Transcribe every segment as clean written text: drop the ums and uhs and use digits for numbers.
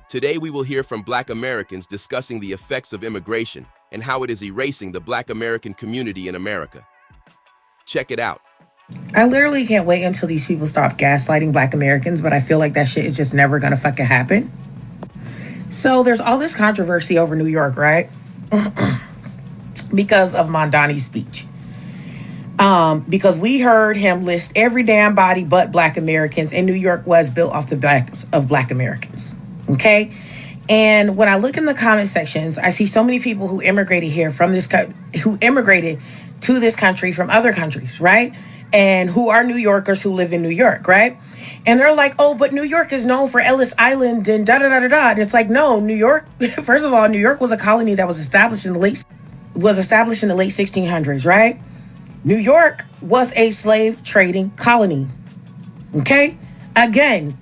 Today we will hear from Black Americans discussing the effects of immigration and how it is erasing the Black American community in America. Check it out. I literally can't wait until these people stop gaslighting Black Americans, but I feel like that shit is just never gonna fucking happen. So there's all this controversy over New York, right? Because of Mondani's speech. Because we heard him list every damn body but Black Americans, and New York was built off the backs of Black Americans. Okay? And when I look in the comment sections, I see so many people who immigrated here from this who immigrated to this country from other countries, right? And who are New Yorkers who live in New York, right? And they're like, oh, but New York is known for Ellis Island and da-da-da-da-da. And it's like, no, New York, first of all, New York was a colony that was established in the late 1600s, right? New York was a slave trading colony. Okay? Again,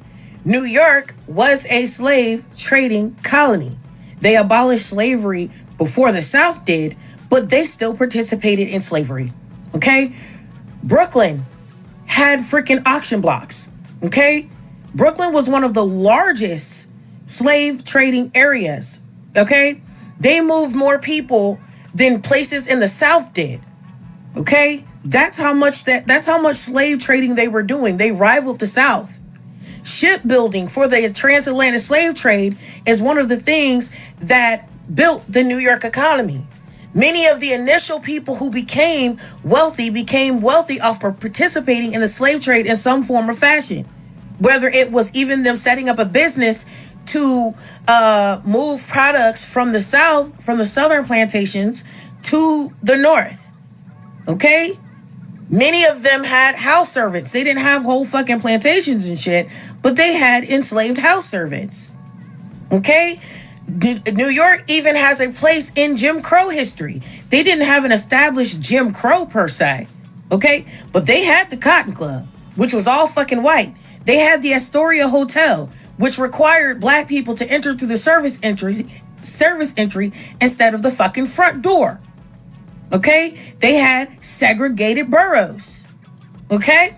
New York was a slave trading colony. They abolished slavery before the South did, but they still participated in slavery. Okay? Brooklyn had freaking auction blocks. Okay? Brooklyn was one of the largest slave trading areas. Okay? They moved more people than places in the South did. Okay? That's how much slave trading they were doing. They rivaled the South. Shipbuilding for the transatlantic slave trade is one of the things that built the New York economy. Many of the initial people who became wealthy off of participating in the slave trade in some form or fashion. Whether it was even them setting up a business to move products from the South, from the southern plantations to the North. Okay? Many of them had house servants. They didn't have whole fucking plantations and shit, but they had enslaved house servants. Okay? New York even has a place in Jim Crow history. They didn't have an established Jim Crow per se. Okay? But they had the Cotton Club, which was all fucking white. They had the Astoria Hotel, which required Black people to enter through the service entry instead of the fucking front door. Okay? They had segregated boroughs. Okay?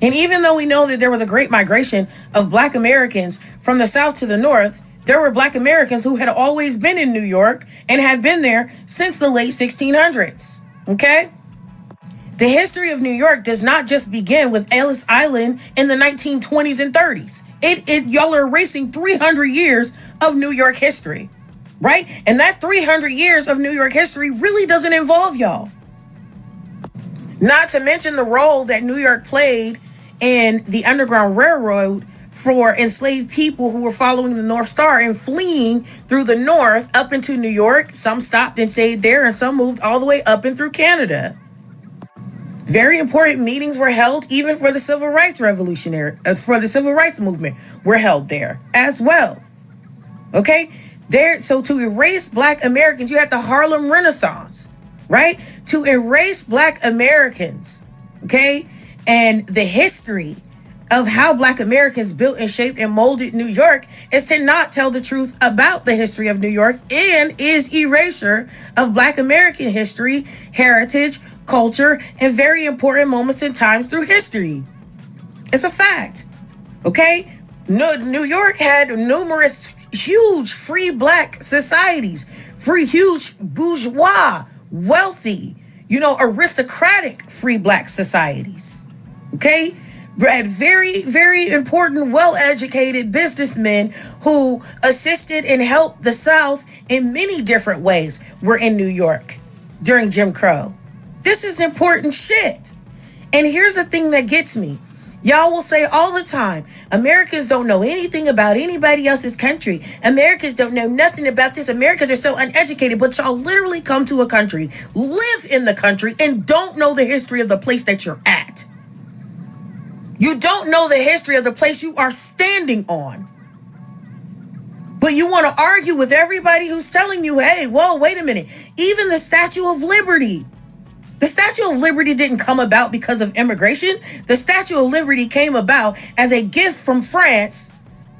And even though we know that there was a great migration of Black Americans from the South to the North, there were Black Americans who had always been in New York and had been there since the late 1600s. Okay? The history of New York does not just begin with Ellis Island in the 1920s and 30s. Y'all are erasing 300 years of New York history. Right? And that 300 years of New York history really doesn't involve y'all. Not to mention the role that New York played in the Underground Railroad for enslaved people who were following the North Star and fleeing through the North up into New York. Some stopped and stayed there, and some moved all the way up and through Canada. Very important meetings were held even for the Civil Rights movement were held there as well. Okay? So to erase Black Americans, you had the Harlem Renaissance, right? To erase Black Americans, okay? And the history of how Black Americans built and shaped and molded New York is to not tell the truth about the history of New York and is erasure of Black American history, heritage, culture, and very important moments and times through history. It's a fact, okay? New York had numerous huge free Black societies, free huge bourgeois, wealthy, aristocratic free Black societies. Okay? Had very, very important, well-educated businessmen who assisted and helped the South in many different ways were in New York during Jim Crow. This is important shit. And here's the thing that gets me. Y'all will say all the time, Americans don't know anything about anybody else's country. Americans don't know nothing about this. Americans are so uneducated, but y'all literally come to a country, live in the country, and don't know the history of the place that you're at. You don't know the history of the place you are standing on. But you want to argue with everybody who's telling you, hey, whoa, wait a minute. Even the Statue of Liberty. The Statue of Liberty didn't come about because of immigration. The Statue of Liberty came about as a gift from France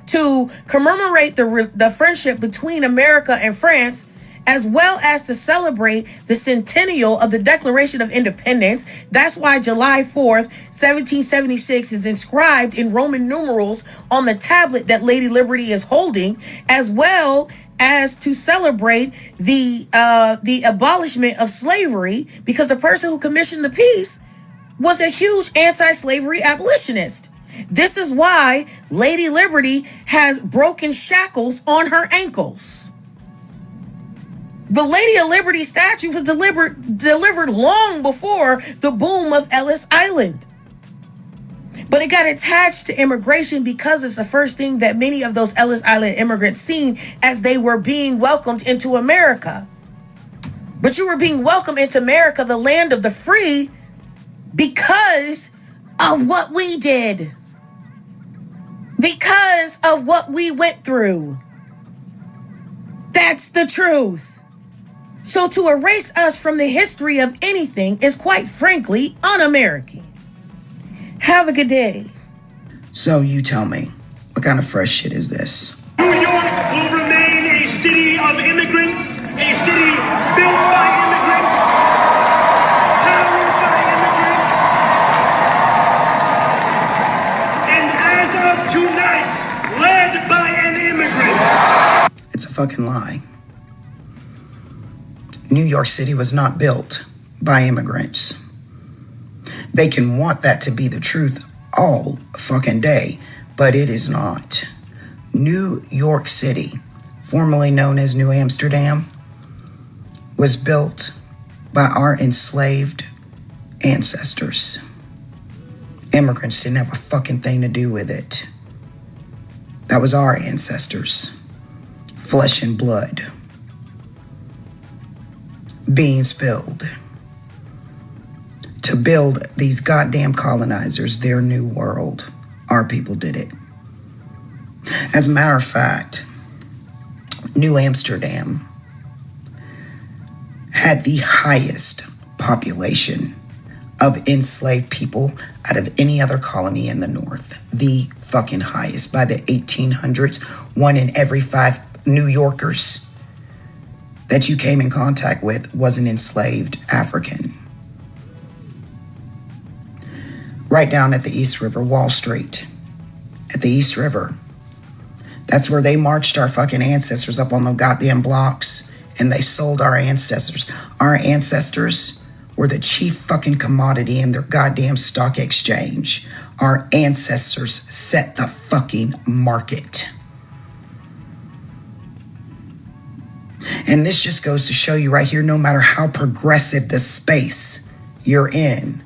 to commemorate the friendship between America and France as well as to celebrate the centennial of the Declaration of Independence. That's why July 4th, 1776 is inscribed in Roman numerals on the tablet that Lady Liberty is holding, as well as to celebrate the abolishment of slavery, because the person who commissioned the piece was a huge anti-slavery abolitionist. This is why Lady Liberty has broken shackles on her ankles. The Lady of Liberty statue was delivered long before the boom of Ellis Island. But it got attached to immigration because it's the first thing that many of those Ellis Island immigrants seen as they were being welcomed into America. But you were being welcomed into America, the land of the free, because of what we did. Because of what we went through. That's the truth. So to erase us from the history of anything is quite frankly un-American. Have a good day. So you tell me, what kind of fresh shit is this? New York will remain a city of immigrants, a city built by immigrants, powered by immigrants, and as of tonight, led by an immigrant. It's a fucking lie. New York City was not built by immigrants. They can want that to be the truth all fucking day, but it is not. New York City, formerly known as New Amsterdam, was built by our enslaved ancestors. Immigrants didn't have a fucking thing to do with it. That was our ancestors. Flesh and blood. Being spilled. To build these goddamn colonizers their new world. Our people did it. As a matter of fact, New Amsterdam had the highest population of enslaved people out of any other colony in the North. The fucking highest. By the 1800s, 1 in every 5 New Yorkers that you came in contact with was an enslaved African. Right down at the East River, Wall Street, at the East River. That's where they marched our fucking ancestors up on the goddamn blocks, and they sold our ancestors. Our ancestors were the chief fucking commodity in their goddamn stock exchange. Our ancestors set the fucking market. And this just goes to show you right here, no matter how progressive the space you're in,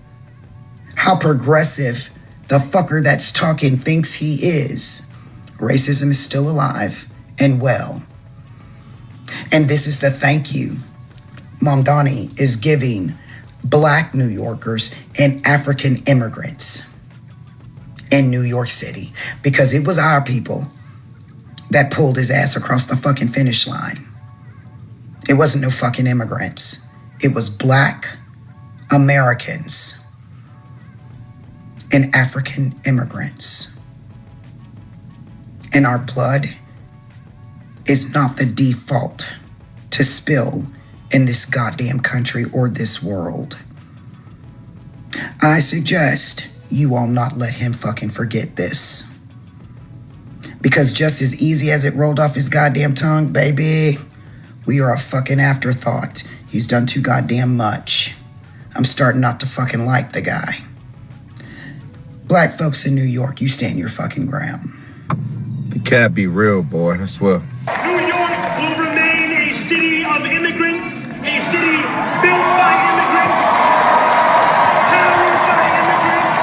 how progressive the fucker that's talking thinks he is, racism is still alive and well. And this is the thank you Mom Donnie is giving Black New Yorkers and African immigrants in New York City, because it was our people that pulled his ass across the fucking finish line. It wasn't no fucking immigrants. It was Black Americans and African immigrants. And our blood is not the default to spill in this goddamn country or this world. I suggest you all not let him fucking forget this. Because just as easy as it rolled off his goddamn tongue, baby, we are a fucking afterthought. He's done too goddamn much. I'm starting not to fucking like the guy. Black folks in New York, you stand your fucking ground. The cat be real, boy, I swear. New York will remain a city of immigrants, a city built by immigrants, powered by immigrants,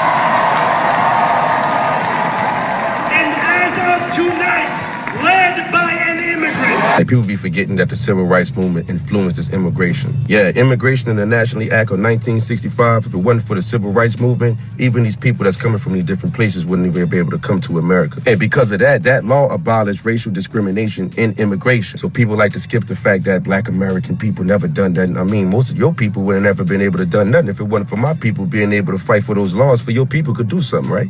and as of tonight, led by an immigrant. Like, people be forgetting that the civil rights movement influenced this immigration. Yeah, immigration in the National Act of 1965, if it wasn't for the civil rights movement, even these people that's coming from these different places wouldn't even be able to come to America. And because of that, that law abolished racial discrimination in immigration. So people like to skip the fact that Black American people never done that. I mean, most of your people would have never been able to done nothing if it wasn't for my people being able to fight for those laws for your people could do something, right?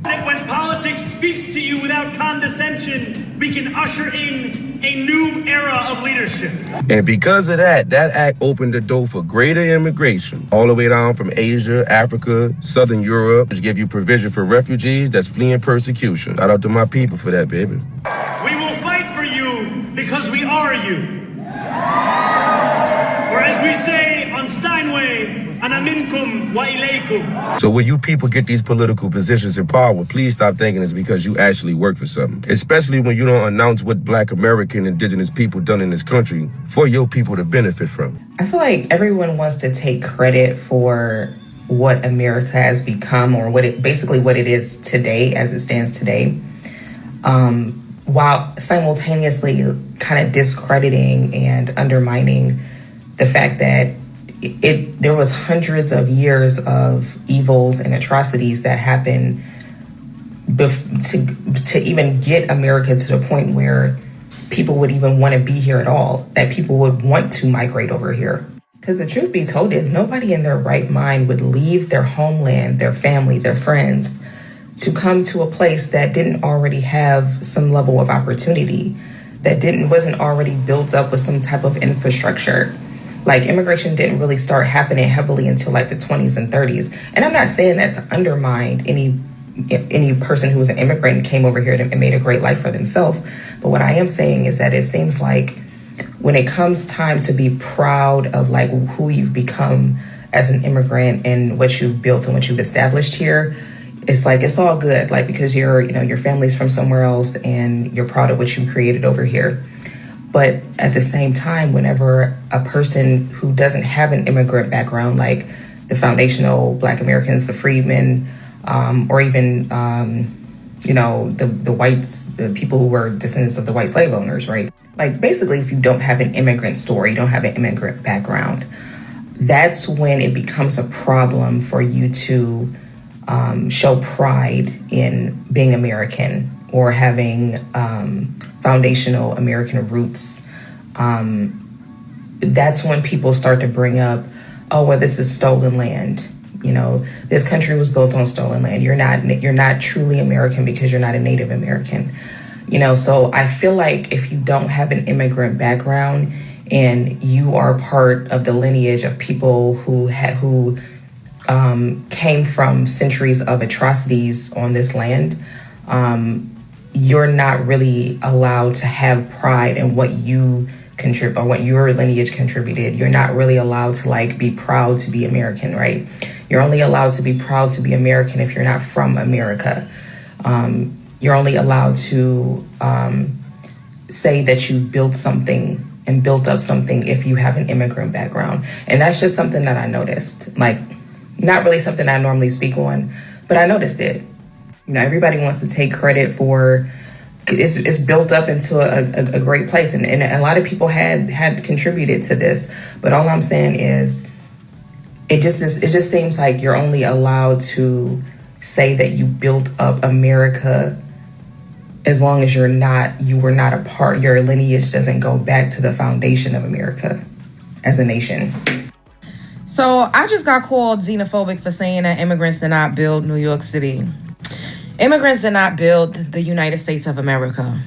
When politics speaks to you without condescension, we can usher in a new era of leadership. And because of that, that act opened the door for greater immigration, all the way down from Asia, Africa, Southern Europe, which give you provision for refugees that's fleeing persecution. Shout out to my people for that, baby. We will fight for you because we are you. Or as we say on Steinway, ana minkum wa ilaykum. So when you people get these political positions in power, please stop thinking it's because you actually work for something. Especially when you don't announce what Black American indigenous people done in this country for your people to benefit from. I feel like everyone wants to take credit for what America has become, or what it is today, as it stands today, while simultaneously kind of discrediting and undermining the fact that there was hundreds of years of evils and atrocities that happened to even get America to the point where people would even want to be here at all, that people would want to migrate over here. Because the truth be told is nobody in their right mind would leave their homeland, their family, their friends, to come to a place that didn't already have some level of opportunity, that wasn't already built up with some type of infrastructure. Like, immigration didn't really start happening heavily until like the 20s and 30s. And I'm not saying that to undermine any person who was an immigrant and came over here and made a great life for themselves. But what I am saying is that it seems like when it comes time to be proud of like who you've become as an immigrant and what you've built and what you've established here, it's like, it's all good, like, because your family's from somewhere else and you're proud of what you created over here. But at the same time, whenever a person who doesn't have an immigrant background, like the foundational Black Americans, the freedmen, or even, the whites, the people who were descendants of the white slave owners, right? Like, basically, if you don't have an immigrant story, you don't have an immigrant background, that's when it becomes a problem for you to show pride in being American or having foundational American roots. That's when people start to bring up, oh, well, this is stolen land. This country was built on stolen land. You're not truly American because you're not a Native American. So I feel like if you don't have an immigrant background and you are part of the lineage of people who came from centuries of atrocities on this land, you're not really allowed to have pride in what you contribute or what your lineage contributed. You're not really allowed to be proud to be American, right? You're only allowed to be proud to be American if you're not from America. You're only allowed to say that you built something and built up something if you have an immigrant background. And that's just something that I noticed. Not really something I normally speak on, but I noticed it. Everybody wants to take credit for it's built up into a great place. And a lot of people had contributed to this. But all I'm saying is it just seems like you're only allowed to say that you built up America as long as you were not a part, your lineage doesn't go back to the foundation of America as a nation. So I just got called xenophobic for saying that immigrants did not build New York City. Immigrants did not build the United States of America.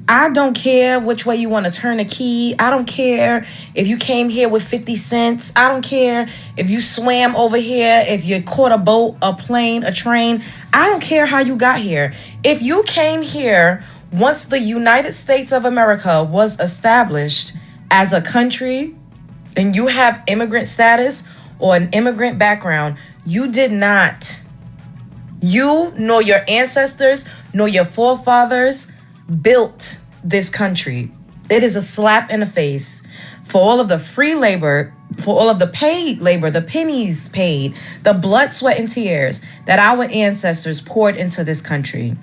I don't care which way you want to turn a key. I don't care if you came here with 50 cents. I don't care if you swam over here, if you caught a boat, a plane, a train. I don't care how you got here. If you came here once the United States of America was established as a country and you have immigrant status or an immigrant background, you did not. You nor your ancestors nor your forefathers built this country. It is a slap in the face for all of the free labor, for all of the paid labor, the pennies paid, the blood, sweat, and tears that our ancestors poured into this country.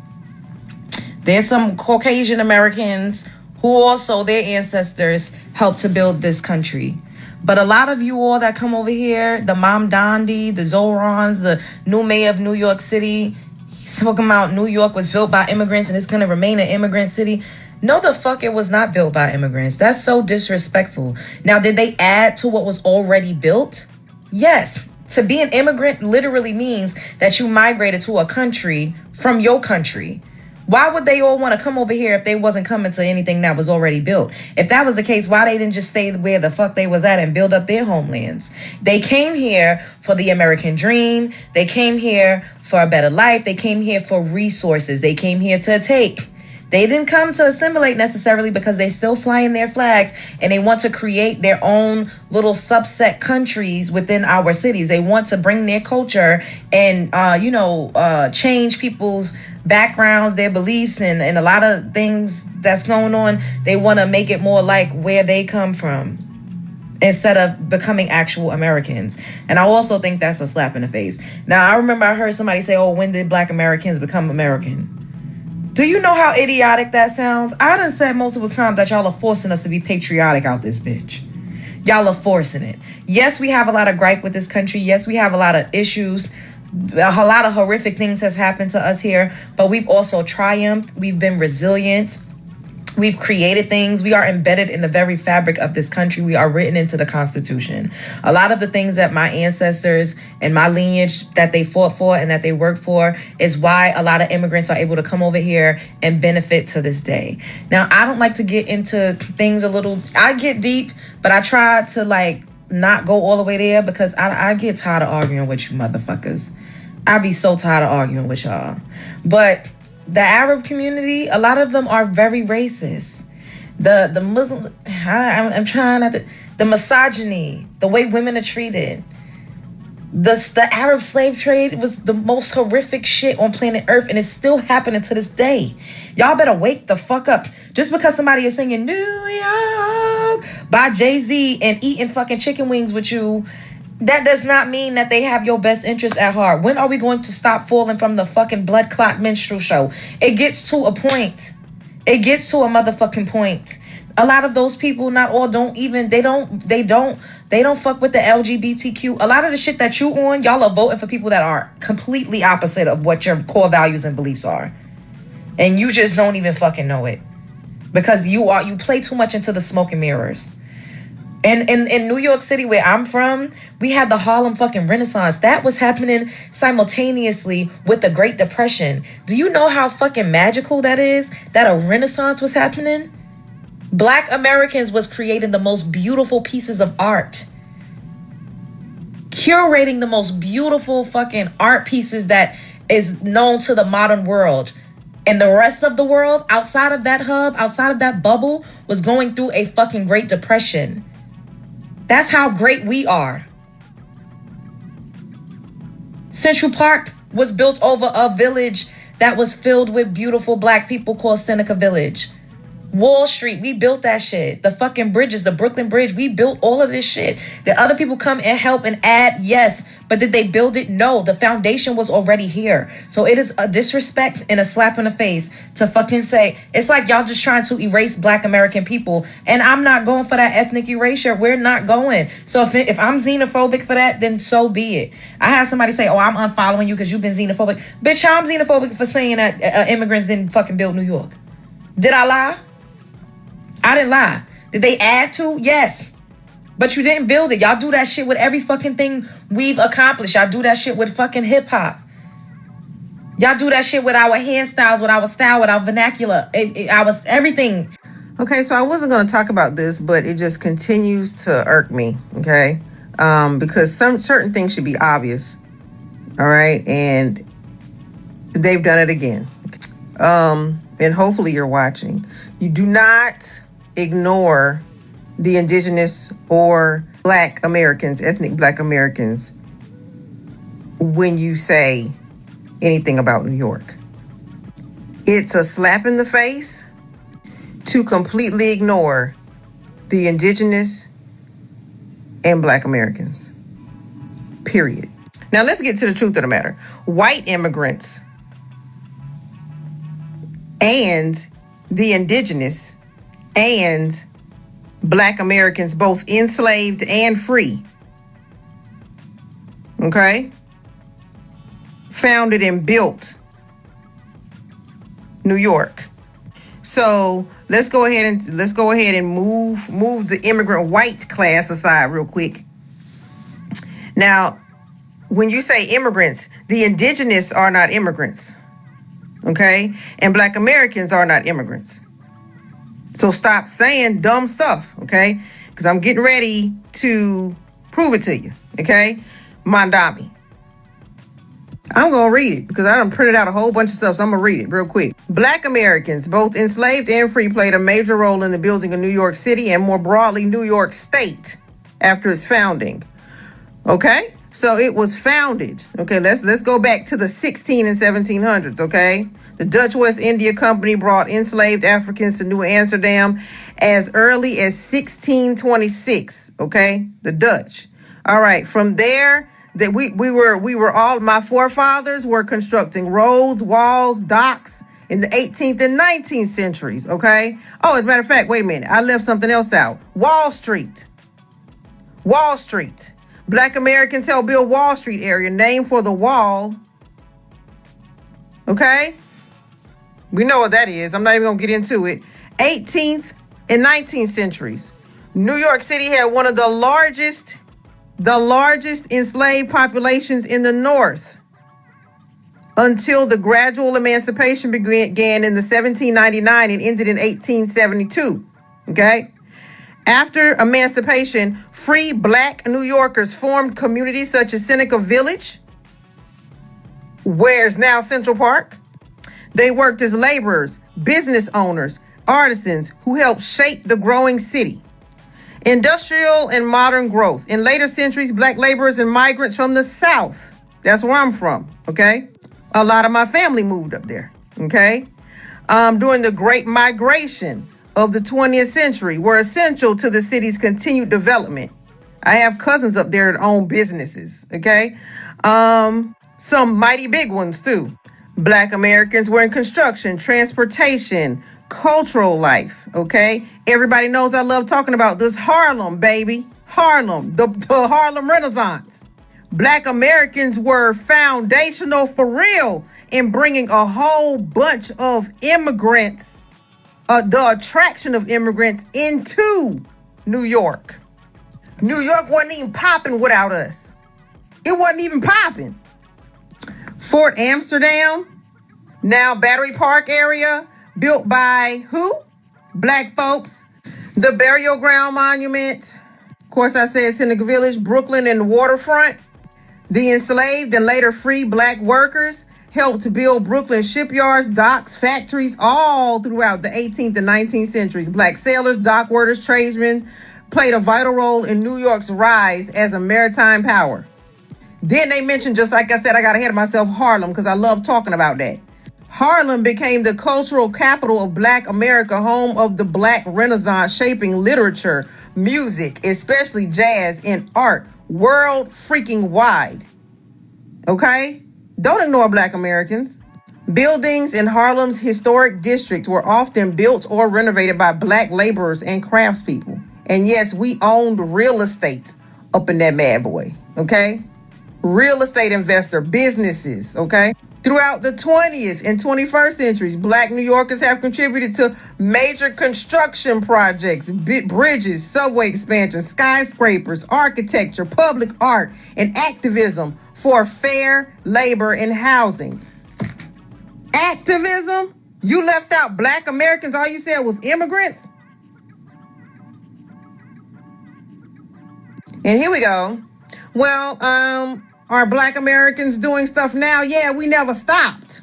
There's some Caucasian Americans who also their ancestors helped to build this country. But a lot of you all that come over here, the Mom Dondi, the Zorons, the new mayor of New York City, he's talking about New York was built by immigrants and it's going to remain an immigrant city. No, the fuck, it was not built by immigrants. That's so disrespectful. Now, did they add to what was already built? Yes. To be an immigrant literally means that you migrated to a country from your country. Why would they all want to come over here if they wasn't coming to anything that was already built? If that was the case, why they didn't just stay where the fuck they was at and build up their homelands? They came here for the American dream. They came here for a better life. They came here for resources. They came here to take. They didn't come to assimilate necessarily, because they still flying their flags and they want to create their own little subset countries within our cities. They want to bring their culture and, change people's backgrounds, their beliefs, and a lot of things that's going on. They want to make it more like where they come from instead of becoming actual Americans. And I also think that's a slap in the face. Now, I remember I heard somebody say, oh, when did Black Americans become American? Do you know how idiotic that sounds? I done said multiple times that y'all are forcing us to be patriotic out this bitch. Y'all are forcing it. Yes, we have a lot of gripe with this country. Yes, we have a lot of issues. A lot of horrific things has happened to us here, but we've also triumphed. We've been resilient. We've created things. We are embedded in the very fabric of this country. We are written into the Constitution. A lot of the things that my ancestors and my lineage that they fought for and that they worked for is why a lot of immigrants are able to come over here and benefit to this day. Now, I don't like to get into things a little, I get deep, but I try to not go all the way there, because I get tired of arguing with you motherfuckers. I be so tired of arguing with y'all. But the Arab community, a lot of them are very racist. The Muslim, I'm trying not to, the misogyny, the way women are treated. The Arab slave trade was the most horrific shit on planet Earth, and it's still happening to this day. Y'all better wake the fuck up. Just because somebody is singing New York by Jay-Z and eating fucking chicken wings with you, that does not mean that they have your best interest at heart. When are we going to stop falling from the fucking blood clot minstrel show? It gets to a point. It gets to a motherfucking point. A lot of those people, not all, don't fuck with the LGBTQ. A lot of the shit that you on, y'all are voting for people that are completely opposite of what your core values and beliefs are. And you just don't even fucking know it. Because you play too much into the smoke and mirrors. And in New York City, where I'm from, we had the Harlem fucking Renaissance. That was happening simultaneously with the Great Depression. Do you know how fucking magical that is? That a Renaissance was happening? Black Americans was creating the most beautiful pieces of art. Curating the most beautiful fucking art pieces that is known to the modern world. And the rest of the world, outside of that hub, outside of that bubble, was going through a fucking Great Depression. That's how great we are. Central Park was built over a village that was filled with beautiful black people called Seneca Village. Wall Street, we built that shit. The fucking bridges, the Brooklyn Bridge, we built all of this shit. Did other people come and help and add? Yes. But did they build it? No. The foundation was already here. So it is a disrespect and a slap in the face to fucking say, it's like y'all just trying to erase Black American people. And I'm not going for that ethnic erasure. We're not going. So if I'm xenophobic for that, then so be it. I had somebody say, oh, I'm unfollowing you because you've been xenophobic. Bitch, I'm xenophobic for saying that immigrants didn't fucking build New York. Did I lie? I didn't lie. Did they add to? Yes. But you didn't build it. Y'all do that shit with every fucking thing we've accomplished. Y'all do that shit with fucking hip hop. Y'all do that shit with our hairstyles, with our style, with our vernacular. Our everything. Okay, so I wasn't going to talk about this, but it just continues to irk me, okay? Because certain things should be obvious, all right? And they've done it again. And hopefully you're watching. You do not ignore the indigenous or Black Americans, ethnic Black Americans, when you say anything about New York. It's a slap in the face to completely ignore the indigenous and Black Americans. Period. Now let's get to the truth of the matter. White immigrants and the indigenous and Black Americans, both enslaved and free, okay, founded and built New York. So let's go ahead and move the immigrant white class aside real quick. Now, when you say immigrants, the indigenous are not immigrants. okay? And Black Americans are not immigrants. So stop saying dumb stuff, okay? Because I'm getting ready to prove it to you, okay? Mandami. I'm going to read it because I done printed out a whole bunch of stuff, so I'm going to read it real quick. Black Americans, both enslaved and free, played a major role in the building of New York City and more broadly New York State after its founding. Okay? So it was founded. Okay, let's go back to the 16 and 1700s, okay? The Dutch West India Company brought enslaved Africans to New Amsterdam as early as 1626, okay? The Dutch. All right, from there, that we were all, my forefathers were constructing roads, walls, docks in the 18th and 19th centuries, okay? Oh, as a matter of fact, wait a minute, I left something else out. Wall Street. Wall Street. Black Americans helped build Wall Street area, named for the wall, okay? We know what that is. I'm not even gonna get into it. 18th and 19th centuries. New York City had one of the largest enslaved populations in the North until the gradual emancipation began in the 1799 and ended in 1872. Okay? After emancipation, free Black New Yorkers formed communities such as Seneca Village, where's now Central Park. They worked as laborers, business owners, artisans who helped shape the growing city. Industrial and modern growth. In later centuries, Black laborers and migrants from the South, that's where I'm from, okay? A lot of my family moved up there, okay? During the Great Migration of the 20th century were essential to the city's continued development. I have cousins up there that own businesses, okay? Some mighty big ones too. Black Americans were in construction, transportation, cultural life, okay? Everybody knows I love talking about this Harlem, baby. Harlem, the Harlem Renaissance. Black Americans were foundational for real in bringing a whole bunch of immigrants, the attraction of immigrants into New York. New York wasn't even popping without us. It wasn't even popping. Fort Amsterdam, now Battery Park area, built by who? Black folks. The Burial Ground Monument. Of course, I said Seneca Village, Brooklyn, and the waterfront. The enslaved and later free Black workers helped to build Brooklyn shipyards, docks, factories, all throughout the 18th and 19th centuries. Black sailors, dock workers, tradesmen played a vital role in New York's rise as a maritime power. Then they mentioned, just like I said, I got ahead of myself, Harlem, because I love talking about that. Harlem became the cultural capital of Black America, home of the Black Renaissance, shaping literature, music, especially jazz, and art world freaking wide. Okay? Don't ignore Black Americans. Buildings in Harlem's historic district were often built or renovated by Black laborers and craftspeople. And yes, we owned real estate up in that bad boy. Okay? Real estate investor, businesses, okay? Throughout the 20th and 21st centuries, Black New Yorkers have contributed to major construction projects, bridges, subway expansion, skyscrapers, architecture, public art, and activism for fair labor and housing. Activism? You left out Black Americans, all you said was immigrants? And here we go. Well, are Black Americans doing stuff now? Yeah, we never stopped.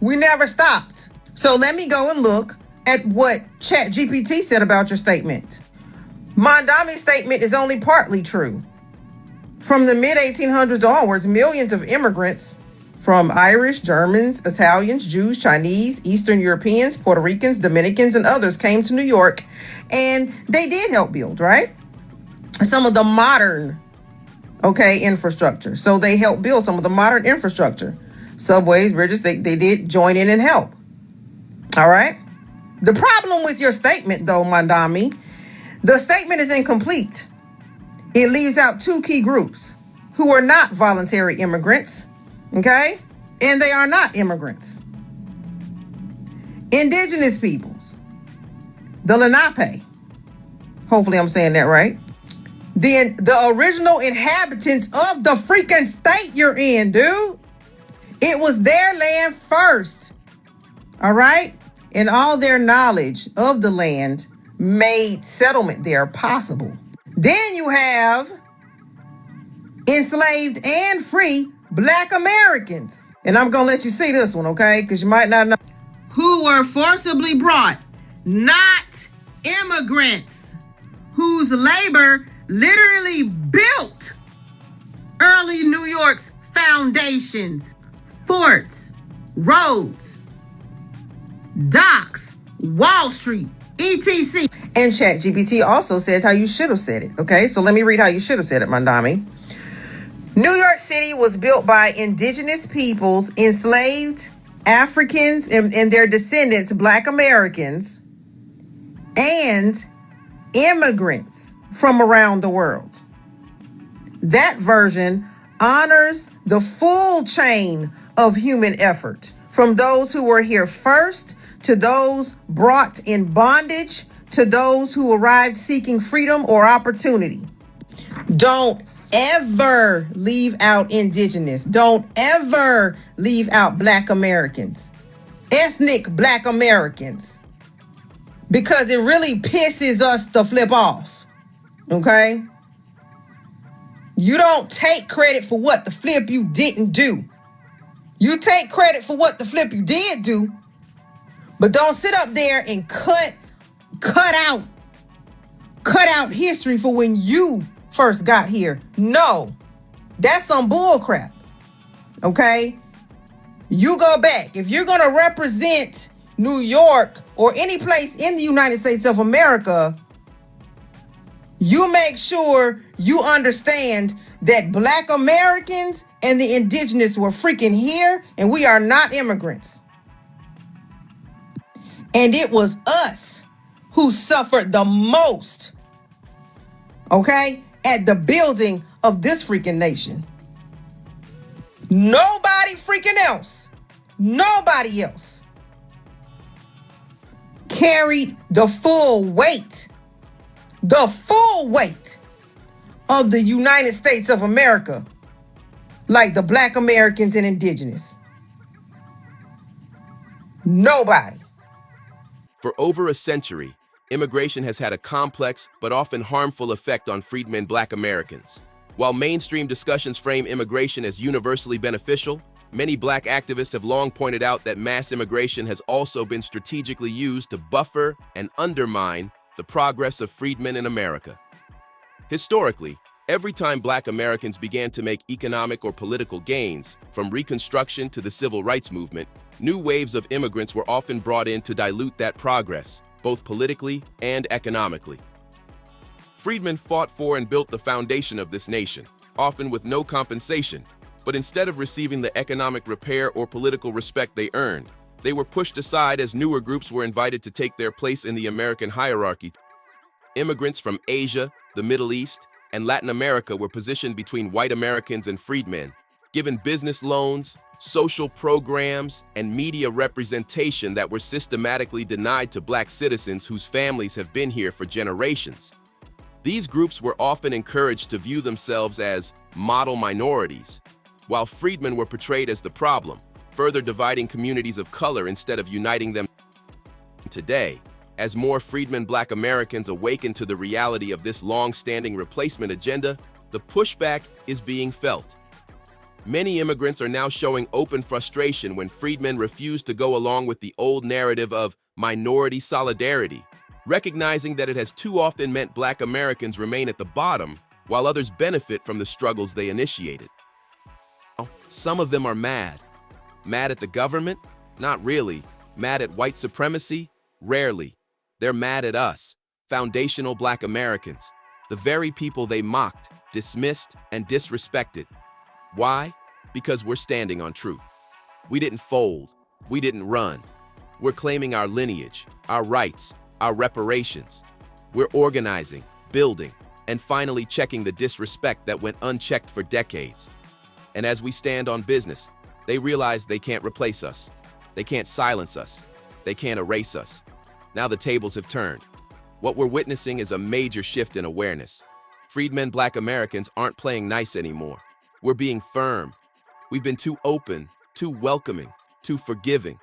We never stopped. So let me go and look at what ChatGPT said about your statement. Mandami's statement is only partly true. From the mid-1800s onwards, millions of immigrants from Irish, Germans, Italians, Jews, Chinese, Eastern Europeans, Puerto Ricans, Dominicans, and others came to New York, and they did help build, right? Some of the modern infrastructure. So they helped build some of the modern infrastructure. Subways, bridges, they did join in and help. All right? The problem with your statement, though, Mandami, the statement is incomplete. It leaves out two key groups who are not voluntary immigrants, okay? And they are not immigrants. Indigenous peoples, the Lenape. Hopefully I'm saying that right. The original inhabitants of the freaking state you're in, dude. It was their land first. all right? And all their knowledge of the land made settlement there possible. Then you have enslaved and free Black Americans. And I'm going to let you see this one, okay? Because you might not know. Who were forcibly brought, not immigrants, whose labor literally built early New York's foundations, forts, roads, docks, Wall Street, etc. And ChatGPT also said how you should have said it, okay? So let me read how you should have said it, Mandami. New York City was built by indigenous peoples, enslaved Africans and their descendants, Black Americans, and immigrants from around the world. That version honors the full chain of human effort, from those who were here first, to those brought in bondage, to those who arrived seeking freedom or opportunity. Don't ever leave out indigenous. Don't ever leave out Black Americans, ethnic Black Americans, because it really pisses us to flip off. Okay? You don't take credit for what the flip you didn't do. You take credit for what the flip you did do, but don't sit up there and cut out history for when you first got here. No, that's some bull crap. Okay? You go back. If you're going to represent New York or any place in the United States of America, you make sure you understand that Black Americans and the indigenous were freaking here, and we are not immigrants. And it was us who suffered the most, okay, at the building of this freaking nation. Nobody else carried the full weight of the United States of America like the Black Americans and indigenous. Nobody. For over a century, immigration has had a complex but often harmful effect on freedmen Black Americans. While mainstream discussions frame immigration as universally beneficial, many Black activists have long pointed out that mass immigration has also been strategically used to buffer and undermine the progress of freedmen in America. Historically, every time Black Americans began to make economic or political gains, from Reconstruction to the Civil Rights Movement, new waves of immigrants were often brought in to dilute that progress, both politically and economically. Freedmen fought for and built the foundation of this nation, often with no compensation, but instead of receiving the economic repair or political respect they earned, they were pushed aside as newer groups were invited to take their place in the American hierarchy. Immigrants from Asia, the Middle East, and Latin America were positioned between white Americans and freedmen, given business loans, social programs, and media representation that were systematically denied to Black citizens whose families have been here for generations. These groups were often encouraged to view themselves as model minorities, while freedmen were portrayed as the problem, further dividing communities of color instead of uniting them. Today, as more freedmen Black Americans awaken to the reality of this long-standing replacement agenda, the pushback is being felt. Many immigrants are now showing open frustration when freedmen refuse to go along with the old narrative of minority solidarity, recognizing that it has too often meant Black Americans remain at the bottom while others benefit from the struggles they initiated. Some of them are mad. Mad at the government? Not really. Mad at white supremacy? Rarely. They're mad at us, foundational Black Americans, the very people they mocked, dismissed, and disrespected. Why? Because we're standing on truth. We didn't fold. We didn't run. We're claiming our lineage, our rights, our reparations. We're organizing, building, and finally checking the disrespect that went unchecked for decades. And as we stand on business, they realize they can't replace us. They can't silence us. They can't erase us. Now the tables have turned. What we're witnessing is a major shift in awareness. Freedmen Black Americans aren't playing nice anymore. We're being firm. We've been too open, too welcoming, too forgiving.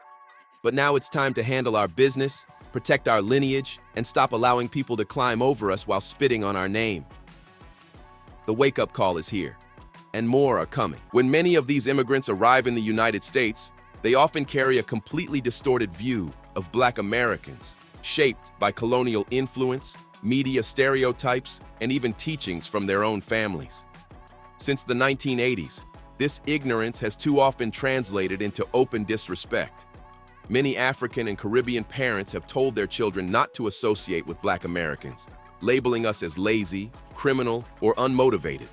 But now it's time to handle our business, protect our lineage, and stop allowing people to climb over us while spitting on our name. The wake-up call is here, and more are coming. When many of these immigrants arrive in the United States, they often carry a completely distorted view of Black Americans, shaped by colonial influence, media stereotypes, and even teachings from their own families. Since the 1980s, this ignorance has too often translated into open disrespect. Many African and Caribbean parents have told their children not to associate with Black Americans, labeling us as lazy, criminal, or unmotivated.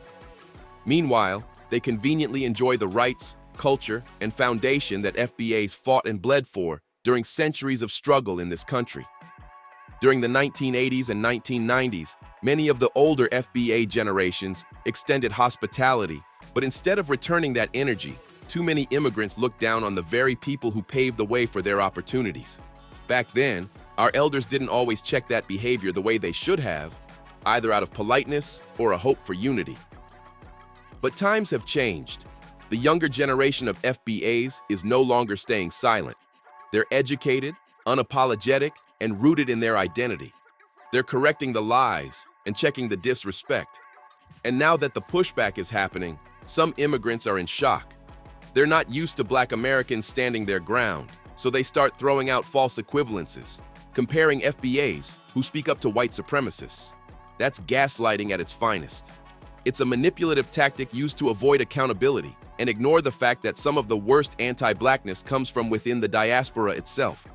Meanwhile, they conveniently enjoy the rights, culture, and foundation that FBAs fought and bled for during centuries of struggle in this country. During the 1980s and 1990s, many of the older FBA generations extended hospitality, but instead of returning that energy, too many immigrants looked down on the very people who paved the way for their opportunities. Back then, our elders didn't always check that behavior the way they should have, either out of politeness or a hope for unity. But times have changed. The younger generation of FBAs is no longer staying silent. They're educated, unapologetic, and rooted in their identity. They're correcting the lies and checking the disrespect. And now that the pushback is happening, some immigrants are in shock. They're not used to Black Americans standing their ground, so they start throwing out false equivalences, comparing FBAs who speak up to white supremacists. That's gaslighting at its finest. It's a manipulative tactic used to avoid accountability and ignore the fact that some of the worst anti-Blackness comes from within the diaspora itself.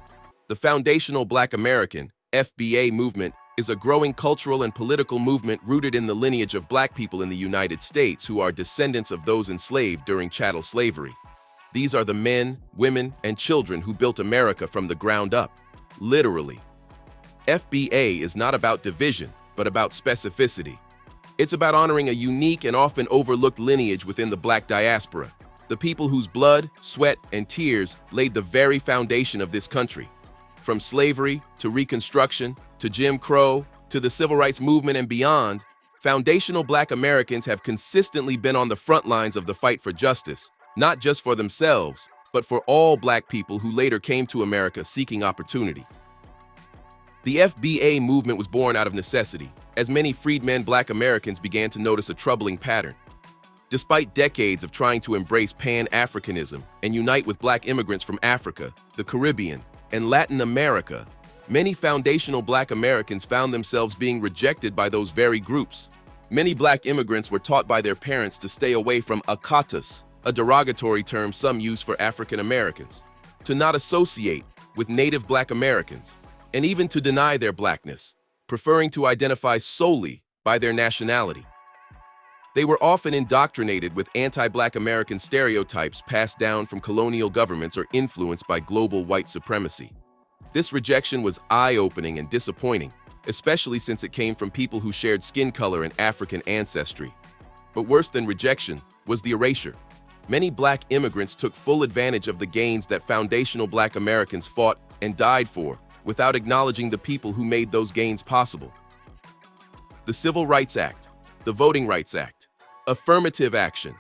The foundational Black American, FBA movement is a growing cultural and political movement rooted in the lineage of Black people in the United States who are descendants of those enslaved during chattel slavery. These are the men, women, and children who built America from the ground up, literally. FBA is not about division, but about specificity. It's about honoring a unique and often overlooked lineage within the Black diaspora, the people whose blood, sweat, and tears laid the very foundation of this country. From slavery to Reconstruction to Jim Crow to the Civil Rights Movement and beyond, foundational Black Americans have consistently been on the front lines of the fight for justice, not just for themselves, but for all Black people who later came to America seeking opportunity. The FBA movement was born out of necessity, as many freedmen Black Americans began to notice a troubling pattern. Despite decades of trying to embrace Pan-Africanism and unite with Black immigrants from Africa, the Caribbean, and Latin America, many foundational Black Americans found themselves being rejected by those very groups. Many Black immigrants were taught by their parents to stay away from akatas, a derogatory term some use for African Americans, to not associate with native Black Americans, and even to deny their Blackness, preferring to identify solely by their nationality. They were often indoctrinated with anti-Black American stereotypes passed down from colonial governments or influenced by global white supremacy. This rejection was eye-opening and disappointing, especially since it came from people who shared skin color and African ancestry. But worse than rejection was the erasure. Many Black immigrants took full advantage of the gains that foundational Black Americans fought and died for, without acknowledging the people who made those gains possible. The Civil Rights Act, the Voting Rights Act, affirmative action,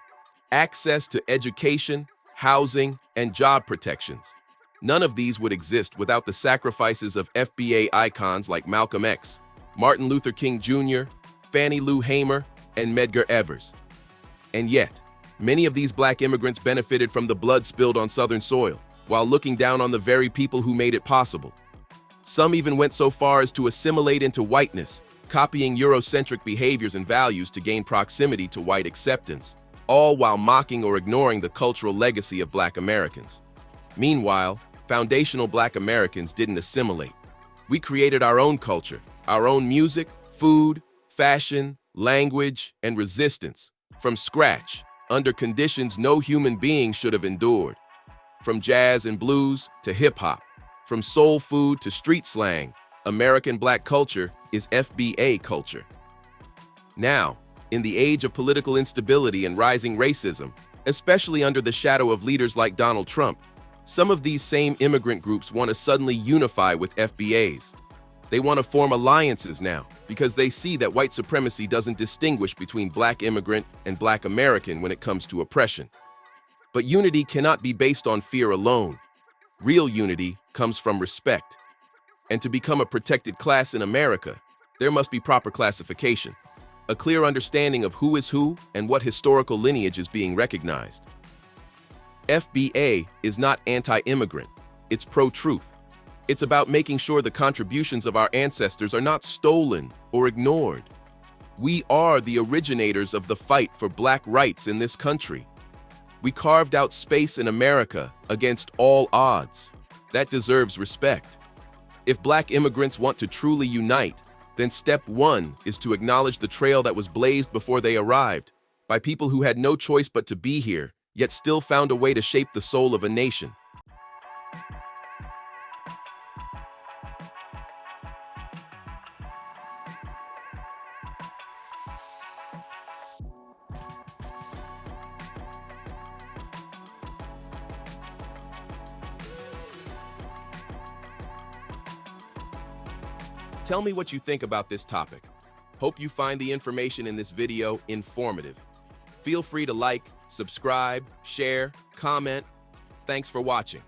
access to education, housing, and job protections. None of these would exist without the sacrifices of FBA icons like Malcolm X, Martin Luther King Jr., Fannie Lou Hamer, and Medgar Evers. And yet, many of these Black immigrants benefited from the blood spilled on Southern soil, while looking down on the very people who made it possible. Some even went so far as to assimilate into whiteness, copying Eurocentric behaviors and values to gain proximity to white acceptance, all while mocking or ignoring the cultural legacy of Black Americans. Meanwhile, foundational Black Americans didn't assimilate. We created our own culture, our own music, food, fashion, language, and resistance, from scratch, under conditions no human being should have endured. From jazz and blues to hip-hop, from soul food to street slang, American Black culture is FBA culture. Now, in the age of political instability and rising racism, especially under the shadow of leaders like Donald Trump, some of these same immigrant groups want to suddenly unify with FBAs. They want to form alliances now because they see that white supremacy doesn't distinguish between Black immigrant and Black American when it comes to oppression. But unity cannot be based on fear alone. Real unity comes from respect. And to become a protected class in America, there must be proper classification, a clear understanding of who is who and what historical lineage is being recognized. FBA is not anti-immigrant, it's pro-truth. It's about making sure the contributions of our ancestors are not stolen or ignored. We are the originators of the fight for Black rights in this country. We carved out space in America against all odds. That deserves respect. If Black immigrants want to truly unite, then step one is to acknowledge the trail that was blazed before they arrived, by people who had no choice but to be here, yet still found a way to shape the soul of a nation. Tell me what you think about this topic. Hope you find the information in this video informative. Feel free to like, subscribe, share, comment. Thanks for watching.